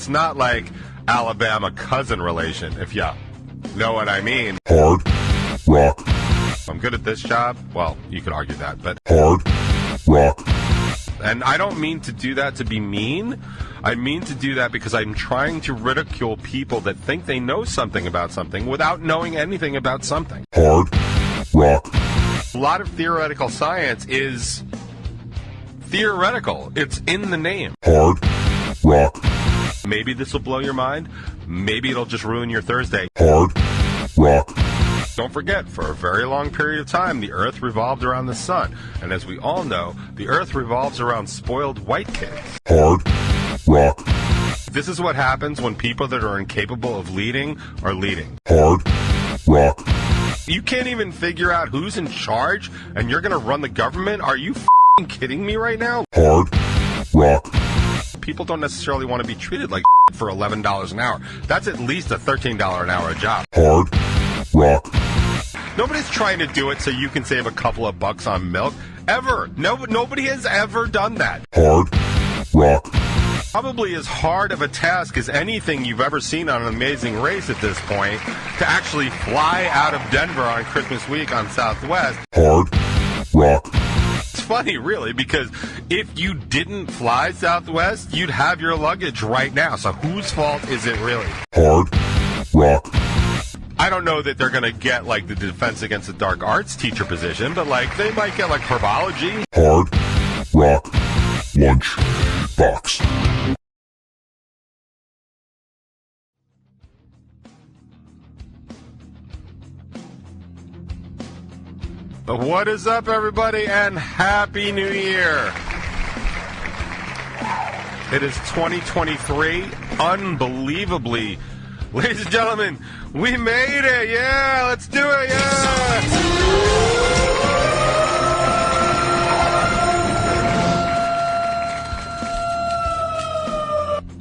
it's not like Alabama cousin relation, if you know what I mean. Hard Rock. I'm good at this job. Well, you could argue that, but Hard Rock. And I don't mean to do that to be mean. I mean to do that because I'm trying to ridicule people that think they know something about something without knowing anything about something. Hard Rock. A lot of theoretical science is theoretical. It's in the name. Hard Rock. Maybe this will blow your mind. Maybe it'll just ruin your Thursday. Hard Rock. Don't forget, for a very long period of time, the Earth revolved around the sun. And as we all know, the Earth revolves around spoiled white kids. Hard Rock. This is what happens when people that are incapable of leading are leading. Hard Rock. You can't even figure out who's in charge, and you're going to run the government? Are you f***ing kidding me right now? Hard Rock. People don't necessarily want to be treated like for $11 an hour. That's at least a $13 an hour job. Hard Rock. Nobody's trying to do it so you can save a couple of bucks on milk. Ever. Nobody has ever done that. Hard Rock. Probably as hard of a task as anything you've ever seen on An Amazing Race at this point, to actually fly out of Denver on Christmas week on Southwest. Hard Rock. It's funny, really, because if you didn't fly Southwest, you'd have your luggage right now. So whose fault is it really? Hard Rock. I don't know that they're going to get, like, the Defense Against the Dark Arts teacher position, but, like, they might get, like, herbology. Hard Rock Lunchbox. What is up, everybody, and Happy New Year. It is 2023, unbelievably. Ladies and gentlemen, we made it, yeah, let's do it, yeah!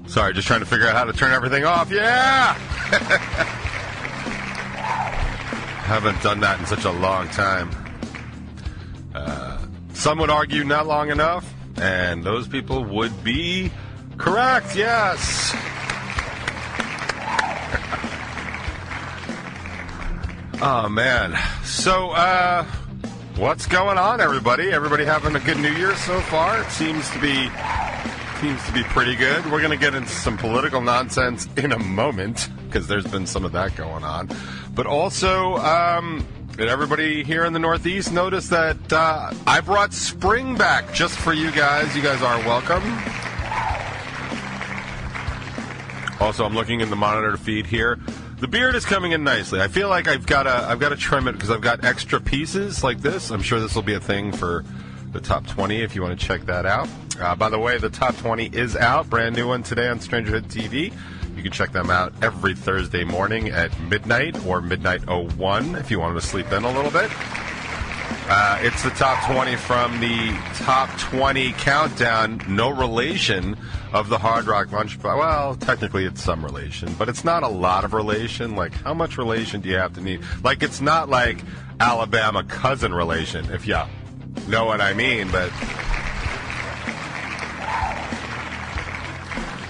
Sorry, just trying to figure out how to turn everything off, yeah! Haven't done that in such a long time. Some would argue not long enough, and those people would be correct, yes! Oh, man. So, what's going on, everybody? Everybody having a good New Year so far? It seems to be pretty good. We're going to get into some political nonsense in a moment, because there's been some of that going on. But also, did everybody here in the Northeast notice that I brought spring back just for you guys? You guys are welcome. Also, I'm looking in the monitor feed here. The beard is coming in nicely. I feel like I've got to trim it because I've got extra pieces like this. I'm sure this will be a thing for the top 20 if you want to check that out. By the way, the top 20 is out. Brand new one today on Strangerhood TV. You can check them out every Thursday morning at midnight or midnight 01 if you wanted to sleep in a little bit. It's the top 20 from the top 20 countdown, no relation, of the Hard Rock Lunchbox. Well, technically it's some relation, but it's not a lot of relation. Like, how much relation do you have to need? Like, it's not like Alabama cousin relation, if you know what I mean, but...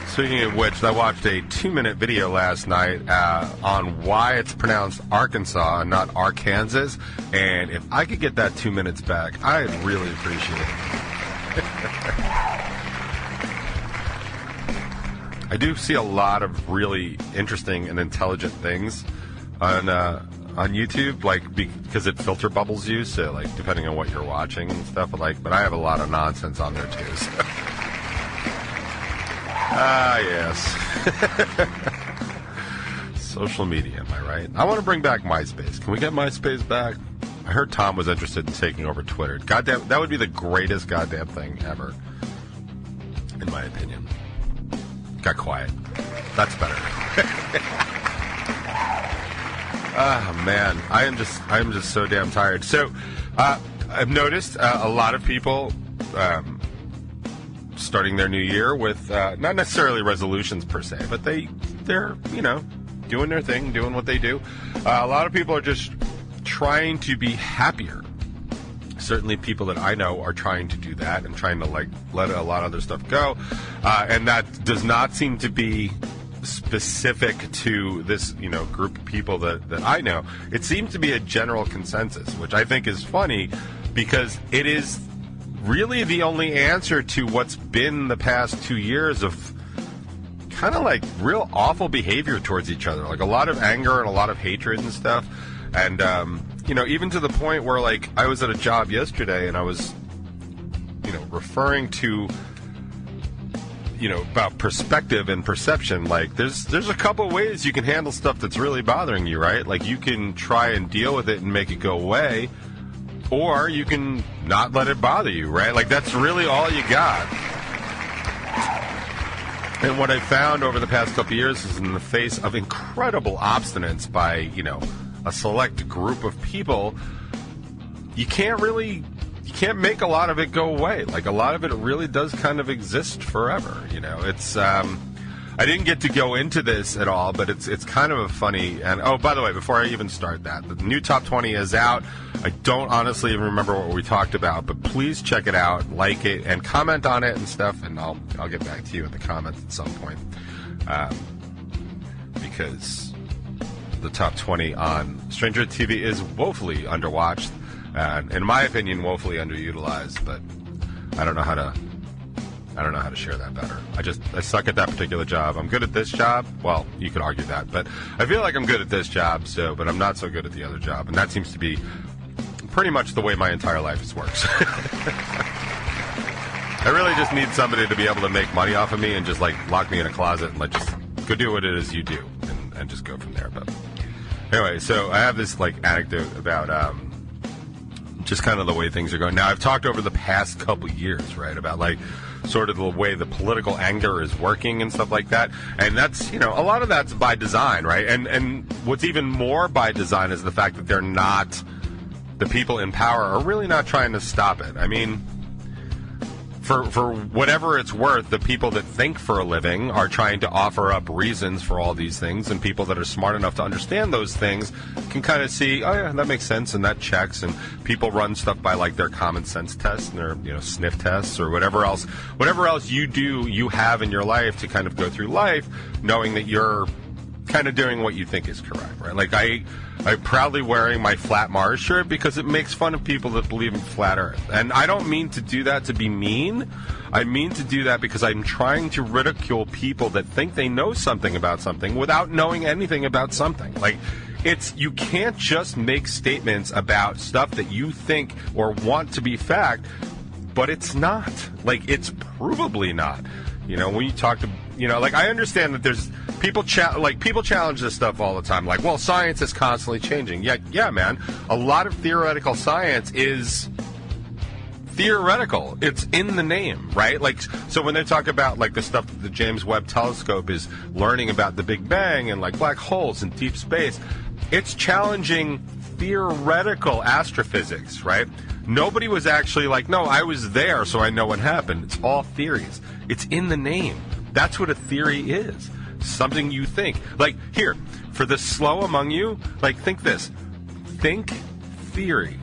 Speaking of which, I watched a 2-minute video last night on why it's pronounced Arkansas and not Arkansas, and if I could get that 2 minutes back, I'd really appreciate it. I do see a lot of really interesting and intelligent things on YouTube, like because it filter bubbles you, so like depending on what you're watching and stuff, but I have a lot of nonsense on there too. So. Yes. Social media, am I right? I want to bring back MySpace. Can we get MySpace back? I heard Tom was interested in taking over Twitter. Goddamn, that would be the greatest goddamn thing ever, in my opinion. Got quiet. That's better. Ah, man, I am just so damn tired. So, I've noticed a lot of people starting their new year with not necessarily resolutions per se, but they're doing their thing, doing what they do. A lot of people are just trying to be happier. Certainly people that I know are trying to do that and trying to let a lot of other stuff go, and that does not seem to be specific to this, group of people that I know. It seems to be a general consensus, which I think is funny because it is really the only answer to what's been the past 2 years of kind of like real awful behavior towards each other, like a lot of anger and a lot of hatred and stuff. And, even to the point where, like, I was at a job yesterday and I was, referring to, about perspective and perception. Like, there's a couple ways you can handle stuff that's really bothering you, right? Like, you can try and deal with it and make it go away, or you can not let it bother you, right? Like, that's really all you got. And what I found over the past couple of years is in the face of incredible obstinance by, a select group of people, you can't make a lot of it go away. Like, a lot of it really does kind of exist forever, It's, I didn't get to go into this at all, but it's kind of a funny, and, oh, by the way, before I even start that, the new Top 20 is out. I don't honestly even remember what we talked about, but please check it out, like it, and comment on it and stuff, and I'll get back to you in the comments at some point, because the Top 20 on Stranger TV is woefully underwatched, and in my opinion, woefully underutilized, but I don't know how to share that better. I suck at that particular job. I'm good at this job. Well, you could argue that, but I feel like I'm good at this job, but I'm not so good at the other job, and that seems to be pretty much the way my entire life works. I really just need somebody to be able to make money off of me and just, like, lock me in a closet and, like, just go do what it is you do and just go from there. But anyway, so I have this, like, anecdote about just kind of the way things are going. Now, I've talked over the past couple years, right, about, like, sort of the way the political anger is working and stuff like that. And that's, a lot of that's by design, right? And what's even more by design is the fact that the people in power are really not trying to stop it. I mean, for whatever it's worth, the people that think for a living are trying to offer up reasons for all these things, and people that are smart enough to understand those things can kind of see, oh yeah, that makes sense, and that checks, and people run stuff by, like, their common sense tests and their, sniff tests or whatever else you have in your life to kind of go through life knowing that you're kind of doing what you think is correct, right? Like, I'm proudly wearing my Flat Mars shirt because it makes fun of people that believe in flat Earth. And I don't mean to do that to be mean. I mean to do that because I'm trying to ridicule people that think they know something about something without knowing anything about something. Like, you can't just make statements about stuff that you think or want to be fact, but it's not. Like, it's provably not. When you talk to, like, I understand that there's people challenge this stuff all the time. Like, well, science is constantly changing. Yeah, man. A lot of theoretical science is theoretical. It's in the name, right? Like, so when they talk about, like, the stuff that the James Webb Telescope is learning about the Big Bang and, like, black holes and deep space, it's challenging theoretical astrophysics, right? Nobody was actually like, no, I was there, so I know what happened. It's all theories. It's in the name. That's what a theory is. Something you think. Like, here, for the slow among you, like, think this. Think theory,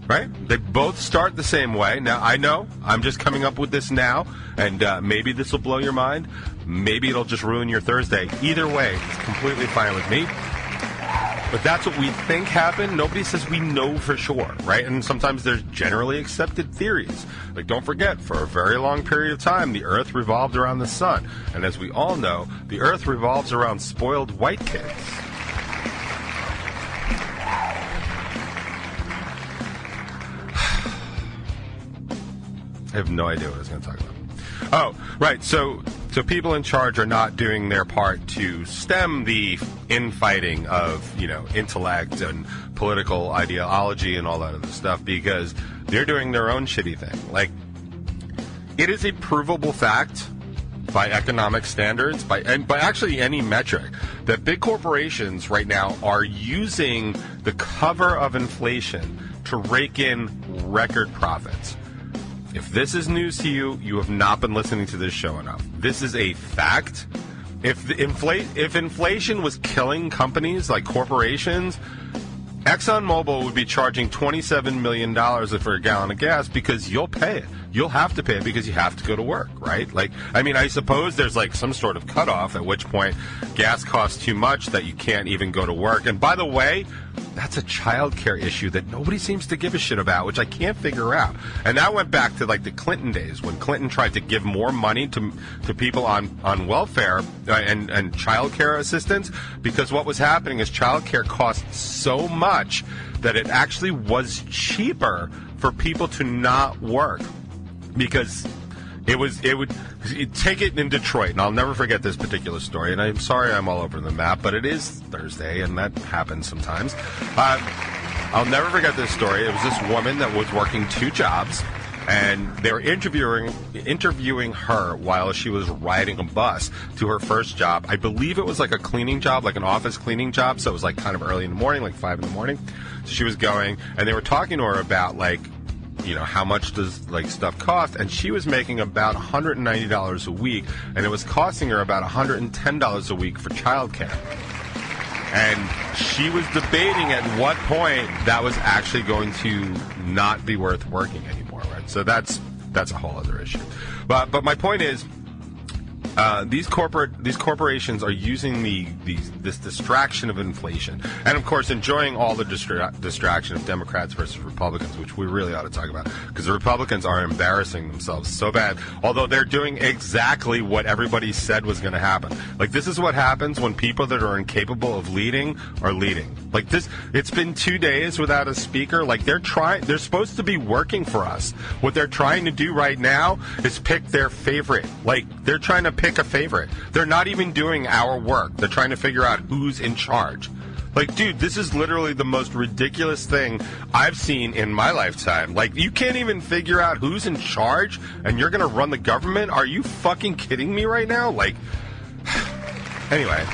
right? They both start the same way. Now, I know I'm just coming up with this now, and maybe this will blow your mind. Maybe it'll just ruin your Thursday. Either way, it's completely fine with me. But that's what we think happened. Nobody says we know for sure, right? And sometimes there's generally accepted theories. Like, don't forget, for a very long period of time, the Earth revolved around the sun. And as we all know, the Earth revolves around spoiled white kids. I have no idea what I was going to talk about. Oh, right. So people in charge are not doing their part to stem the infighting of, intellect and political ideology and all that other stuff because they're doing their own shitty thing. Like, it is a provable fact by economic standards, by actually any metric, that big corporations right now are using the cover of inflation to rake in record profits. If this is news to you, you have not been listening to this show enough. This is a fact. If inflation was killing companies like corporations, ExxonMobil would be charging $27 million for a gallon of gas because you'll pay it. you'll have to pay it because you have to go to work, right? Like, I mean, I suppose there's like some sort of cutoff at which point gas costs too much that you can't even go to work. And by the way, that's a child care issue that nobody seems to give a shit about, which I can't figure out. And that went back to like the Clinton days when Clinton tried to give more money to people on welfare and child care assistance, because what was happening is child care cost so much that it actually was cheaper for people to not work, because it would take it in Detroit, and I'll never forget this particular story, and I'm sorry I'm all over the map, but it is Thursday, and that happens sometimes. I'll never forget this story. It was this woman that was working 2 jobs, and they were interviewing her while she was riding a bus to her first job. I believe it was like a cleaning job, like an office cleaning job, so it was like kind of early in the morning, like 5 in the morning. So she was going, and they were talking to her about like, you know, how much does like stuff cost, and she was making about $190 a week, and it was costing her about $110 a week for childcare. And she was debating at what point that was actually going to not be worth working anymore, right? So that's a whole other issue. But my point is, these corporations are using this distraction of inflation, and of course enjoying all the distraction of Democrats versus Republicans, which we really ought to talk about, because the Republicans are embarrassing themselves so bad, although they're doing exactly what everybody said was going to happen. Like, this is what happens when people that are incapable of leading are leading. Like this, it's been 2 days without a speaker. Like, they're supposed to be working for us. What they're trying to do right now is pick their favorite. Like, they're trying to pick a favorite. They're not even doing our work. They're trying to figure out who's in charge. Like, dude, this is literally the most ridiculous thing I've seen in my lifetime. Like, you can't even figure out who's in charge, and you're going to run the government? Are you fucking kidding me right now? Like, anyway.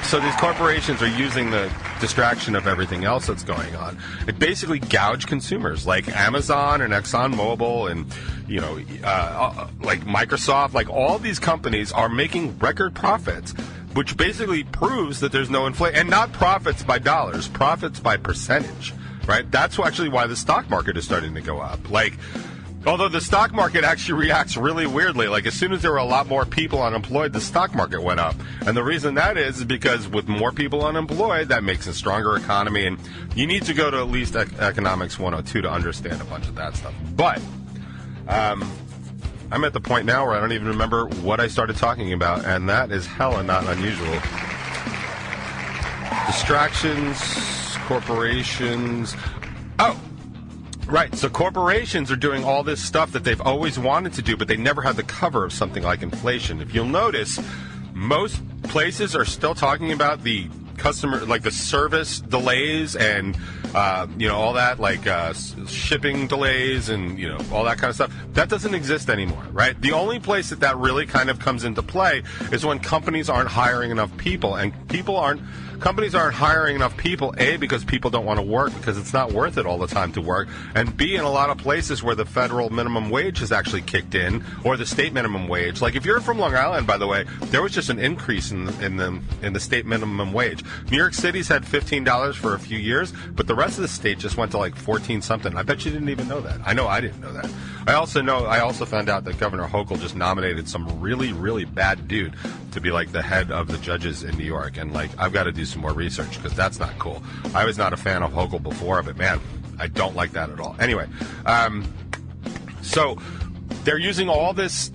So these corporations are using the distraction of everything else that's going on. It basically gouge consumers, like Amazon and ExxonMobil and, you know, like Microsoft. Like, all these companies are making record profits, which basically proves that there's no inflation. And not profits by dollars, profits by percentage, right? That's actually why the stock market is starting to go up. Like, although the stock market actually reacts really weirdly. Like, as soon as there were a lot more people unemployed, the stock market went up. And the reason that is because with more people unemployed, that makes a stronger economy. And you need to go to at least Economics 102 to understand a bunch of that stuff. But I'm at the point now where I don't even remember what I started talking about, and that is hella not unusual. Distractions, corporations. Oh! Right, so corporations are doing all this stuff that they've always wanted to do, but they never had the cover of something like inflation. If you'll notice, most places are still talking about the customer, like the service delays and, you know, all that, like shipping delays and, you know, all that kind of stuff. That doesn't exist anymore, right? The only place that really kind of comes into play is when companies aren't hiring enough people, and companies aren't hiring enough people, A, because people don't want to work because it's not worth it all the time to work, and B, in a lot of places where the federal minimum wage has actually kicked in, or the state minimum wage. Like, if you're from Long Island, by the way, there was just an increase in the state minimum wage. New York City's had $15 for a few years, but the rest of the state just went to like 14 something. I bet you didn't even know that. I know I didn't know that. I also found out that Governor Hochul just nominated some really, really bad dude to be like the head of the judges in New York, and like, I've got to do some more research because that's not cool. I was not a fan of Hochul before, but man, I don't like that at all. Anyway, so they're using all this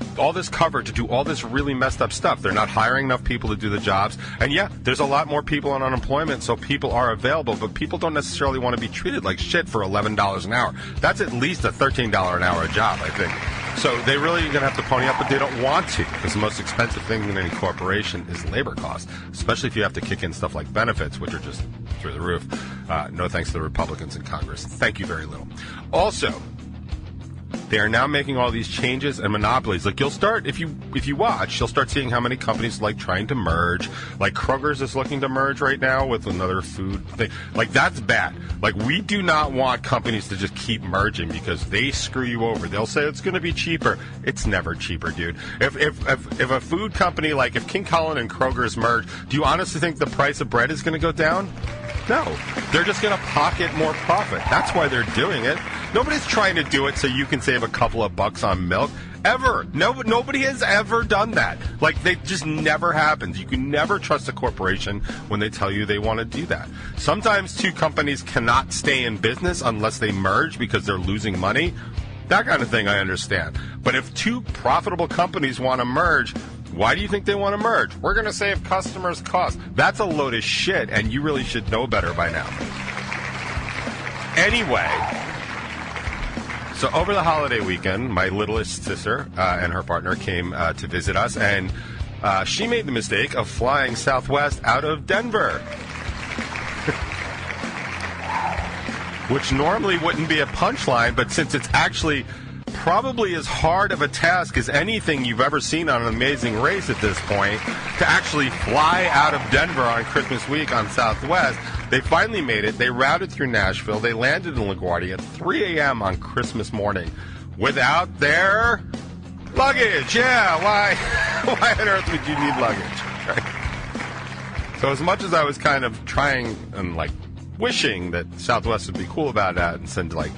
cover to do all this really messed up stuff. They're not hiring enough people to do the jobs, and yeah, there's a lot more people on unemployment, so people are available, but people don't necessarily want to be treated like shit for $11 an hour. That's at least a $13 an hour job, I think. So they really are going to have to pony up, but they don't want to, because the most expensive thing in any corporation is labor costs, especially if you have to kick in stuff like benefits, which are just through the roof. No thanks to the Republicans in Congress. Thank you very little. Also, they are now making all these changes and monopolies. Like, you'll start, if you watch, you'll start seeing how many companies like trying to merge. Like, Kroger's is looking to merge right now with another food thing. Like, that's bad. Like, we do not want companies to just keep merging because they screw you over. They'll say it's going to be cheaper. It's never cheaper, dude. If a food company, like if King Cullen and Kroger's merge, do you honestly think the price of bread is going to go down? No, they're just going to pocket more profit. That's why they're doing it. Nobody's trying to do it so you can save a couple of bucks on milk. Ever. Nobody has ever done that. Like, they just never happens. You can never trust a corporation when they tell you they want to do that. Sometimes two companies cannot stay in business unless they merge because they're losing money. That kind of thing I understand. But if two profitable companies want to merge, why do you think they want to merge? We're going to save customers costs. That's a load of shit, and you really should know better by now. Anyway, so over the holiday weekend, my littlest sister and her partner came to visit us, and she made the mistake of flying Southwest out of Denver. Which normally wouldn't be a punchline, but since it's actually probably as hard of a task as anything you've ever seen on an Amazing Race at this point, to actually fly out of Denver on Christmas week on Southwest, they finally made it. They routed through Nashville. They landed in LaGuardia at 3 a.m. on Christmas morning without their luggage. Yeah, why on earth would you need luggage? Right? So as much as I was kind of trying and like wishing that Southwest would be cool about that and send like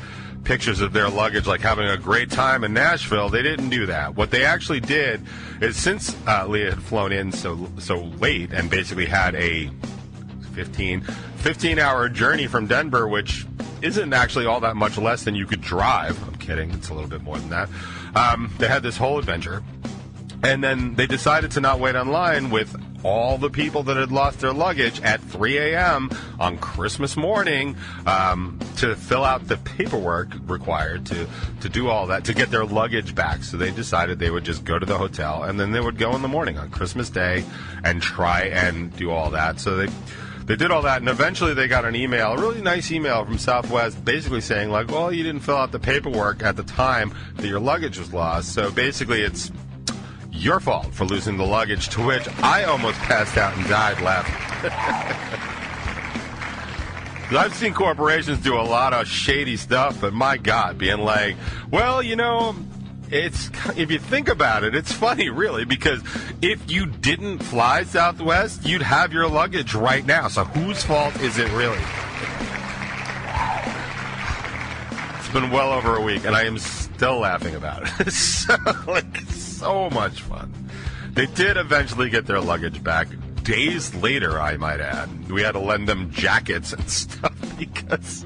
pictures of their luggage, like having a great time in Nashville, they didn't do that. What they actually did is, since Leah had flown in so late and basically had a 15-hour journey from Denver, which isn't actually all that much less than you could drive. I'm kidding. It's a little bit more than that. They had this whole adventure. And then they decided to not wait online with all the people that had lost their luggage at 3 a.m. on Christmas morning to fill out the paperwork required to do all that, to get their luggage back. So they decided they would just go to the hotel, and then they would go in the morning on Christmas Day and try and do all that. So they did all that, and eventually they got an email, a really nice email from Southwest, basically saying, like, well, you didn't fill out the paperwork at the time that your luggage was lost. So basically it's your fault for losing the luggage, to which I almost passed out and died laughing. I've seen corporations do a lot of shady stuff, but my God, being like, well, you know, if you think about it, it's funny, really, because if you didn't fly Southwest, you'd have your luggage right now. So whose fault is it really? It's been well over a week, and I am still laughing about it. So much fun. They did eventually get their luggage back. Days later, I might add. We had to lend them jackets and stuff because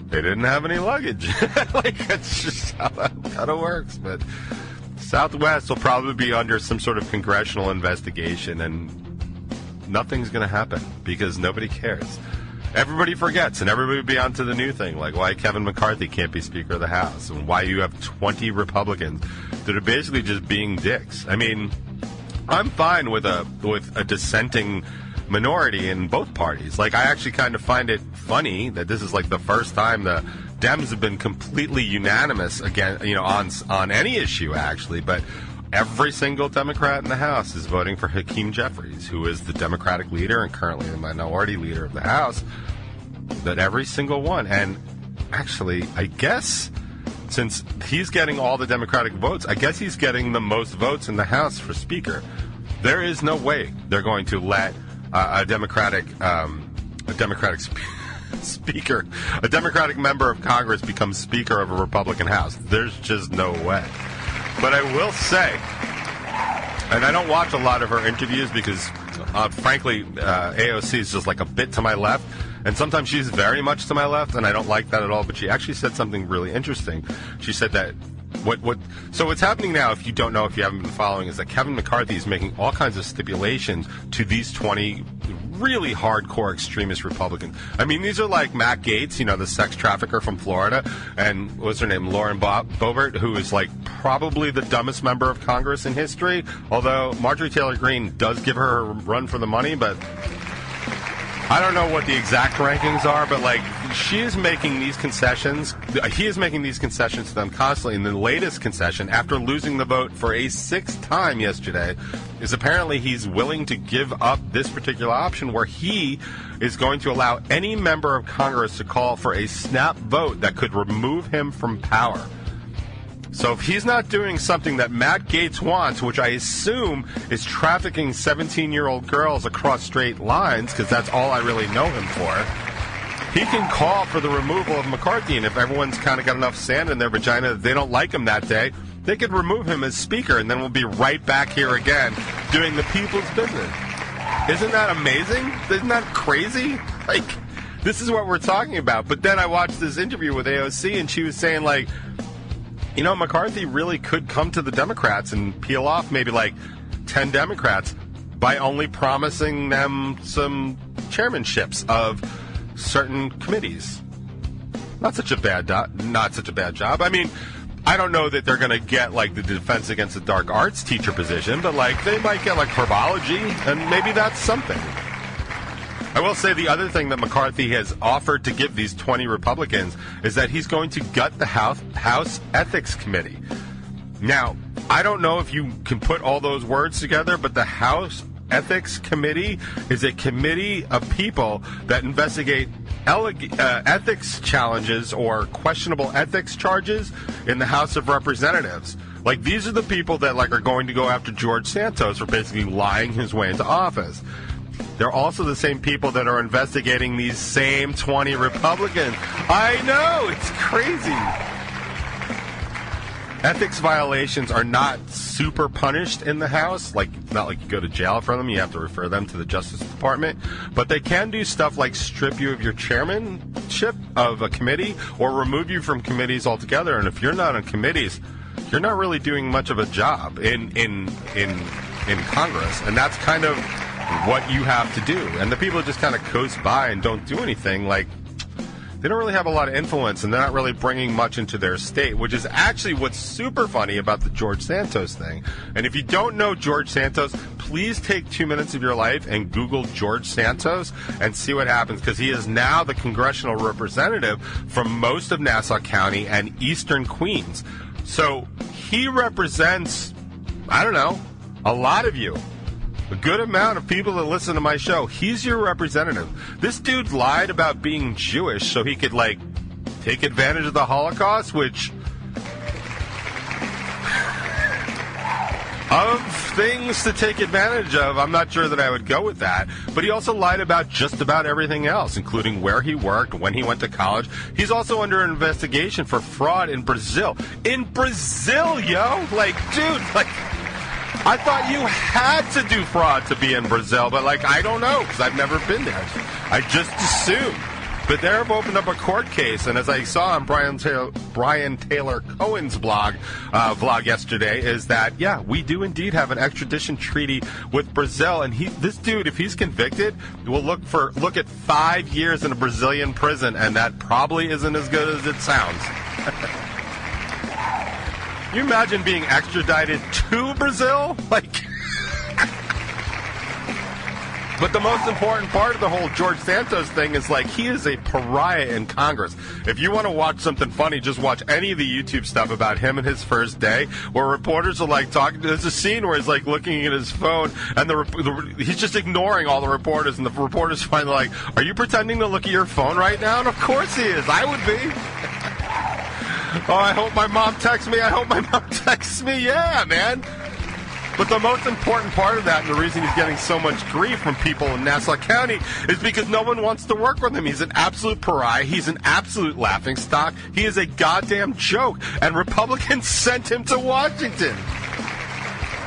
they didn't have any luggage. That's just how that kind of works. But Southwest will probably be under some sort of congressional investigation, and nothing's going to happen because nobody cares. Everybody forgets, and everybody will be on to the new thing, like why Kevin McCarthy can't be Speaker of the House, and why you have 20 Republicans that are basically just being dicks. I mean, I'm fine with a dissenting minority in both parties. Like, I actually kind of find it funny that this is like the first time the Dems have been completely unanimous again, you know, on any issue actually, but every single Democrat in the House is voting for Hakeem Jeffries, who is the Democratic leader and currently the minority leader of the House. That every single one. And actually, I guess since he's getting all the Democratic votes, I guess he's getting the most votes in the House for Speaker. There is no way they're going to let a Democratic Speaker, a Democratic member of Congress become Speaker of a Republican House. There's just no way. But I will say, and I don't watch a lot of her interviews because, frankly, AOC is just like a bit to my left. And sometimes she's very much to my left, and I don't like that at all. But she actually said something really interesting. She said that so what's happening now, if you don't know, if you haven't been following, is that Kevin McCarthy is making all kinds of stipulations to these 20 really hardcore extremist Republicans. I mean, these are like Matt Gaetz, you know, the sex trafficker from Florida, and what's her name, Lauren Boebert, who is like probably the dumbest member of Congress in history, although Marjorie Taylor Greene does give her a run for the money, but I don't know what the exact rankings are, but like she is making these concessions. He is making these concessions to them constantly. And the latest concession, after losing the vote for a 6th time yesterday, is apparently he's willing to give up this particular option where he is going to allow any member of Congress to call for a snap vote that could remove him from power. So if he's not doing something that Matt Gaetz wants, which I assume is trafficking 17-year-old girls across straight lines, because that's all I really know him for, he can call for the removal of McCarthy. And if everyone's kind of got enough sand in their vagina that they don't like him that day, they could remove him as speaker, and then we'll be right back here again doing the people's business. Isn't that amazing? Isn't that crazy? Like, this is what we're talking about. But then I watched this interview with AOC, and she was saying, like, you know, McCarthy really could come to the Democrats and peel off maybe like 10 Democrats by only promising them some chairmanships of certain committees. Not such a bad job. I mean, I don't know that they're going to get like the Defense Against the Dark Arts teacher position, but like they might get like herbology, and maybe that's something. I will say the other thing that McCarthy has offered to give these 20 Republicans is that he's going to gut the House Ethics Committee. Now, I don't know if you can put all those words together, but the House Ethics Committee is a committee of people that investigate ethics challenges or questionable ethics charges in the House of Representatives. Like, these are the people that like are going to go after George Santos for basically lying his way into office. They're also the same people that are investigating these same 20 Republicans. I know, it's crazy. Ethics violations are not super punished in the House. Like, it's not like you go to jail for them. You have to refer them to the Justice Department. But they can do stuff like strip you of your chairmanship of a committee or remove you from committees altogether. And if you're not on committees, you're not really doing much of a job in Congress. And that's kind of what you have to do. And the people that just kind of coast by and don't do anything, like, they don't really have a lot of influence, and they're not really bringing much into their state, which is actually what's super funny about the George Santos thing. And if you don't know George Santos, please take 2 minutes of your life and Google George Santos and see what happens, because he is now the congressional representative from most of Nassau County and eastern Queens. So he represents, I don't know, a lot of you. A good amount of people that listen to my show. He's your representative. This dude lied about being Jewish so he could, like, take advantage of the Holocaust, which, of things to take advantage of, I'm not sure that I would go with that. But he also lied about just about everything else, including where he worked, when he went to college. He's also under investigation for fraud in Brazil. In Brazil, yo! Like, dude, like, I thought you had to do fraud to be in Brazil, but, like, I don't know, because I've never been there. I just assumed. But they have opened up a court case, and as I saw on Brian Taylor Cohen's vlog yesterday, is that, yeah, we do indeed have an extradition treaty with Brazil, and this dude, if he's convicted, will look at 5 years in a Brazilian prison, and that probably isn't as good as it sounds. Can you imagine being extradited to Brazil? Like, but the most important part of the whole George Santos thing is, like, he is a pariah in Congress. If you want to watch something funny, just watch any of the YouTube stuff about him and his first day, where reporters are, like, talking. There's a scene where he's, like, looking at his phone, and he's just ignoring all the reporters, and the reporters finally like, are you pretending to look at your phone right now? And of course he is. I would be. Oh, I hope my mom texts me. I hope my mom texts me. Yeah, man. But the most important part of that, and the reason he's getting so much grief from people in Nassau County, is because no one wants to work with him. He's an absolute pariah. He's an absolute laughingstock. He is a goddamn joke. And Republicans sent him to Washington.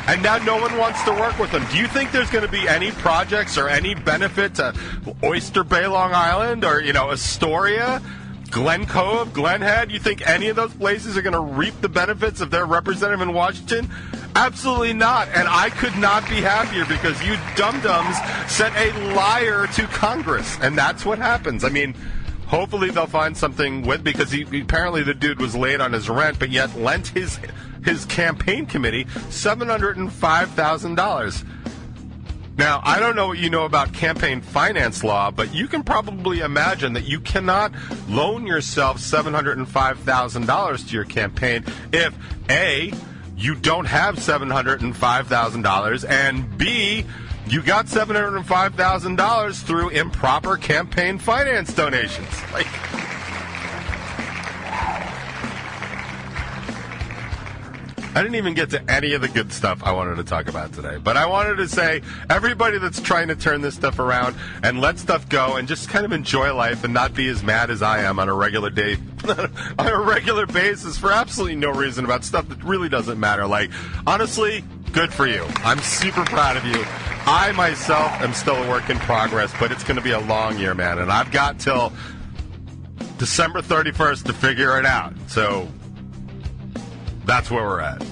And now no one wants to work with him. Do you think there's going to be any projects or any benefit to Oyster Bay, Long Island, or, you know, Astoria, Glen Cove, Glen Head? You think any of those places are going to reap the benefits of their representative in Washington? Absolutely not. And I could not be happier, because you dum-dums sent a liar to Congress. And that's what happens. I mean, hopefully they'll find something because apparently the dude was late on his rent, but yet lent his campaign committee $705,000. Now, I don't know what you know about campaign finance law, but you can probably imagine that you cannot loan yourself $705,000 to your campaign if, A, you don't have $705,000, and B, you got $705,000 through improper campaign finance donations. Like, I didn't even get to any of the good stuff I wanted to talk about today. But I wanted to say, everybody that's trying to turn this stuff around and let stuff go and just kind of enjoy life and not be as mad as I am on a regular day, on a regular basis for absolutely no reason about stuff that really doesn't matter. Like, honestly, good for you. I'm super proud of you. I, myself, am still a work in progress, but it's going to be a long year, man. And I've got till December 31st to figure it out. So that's where we're at.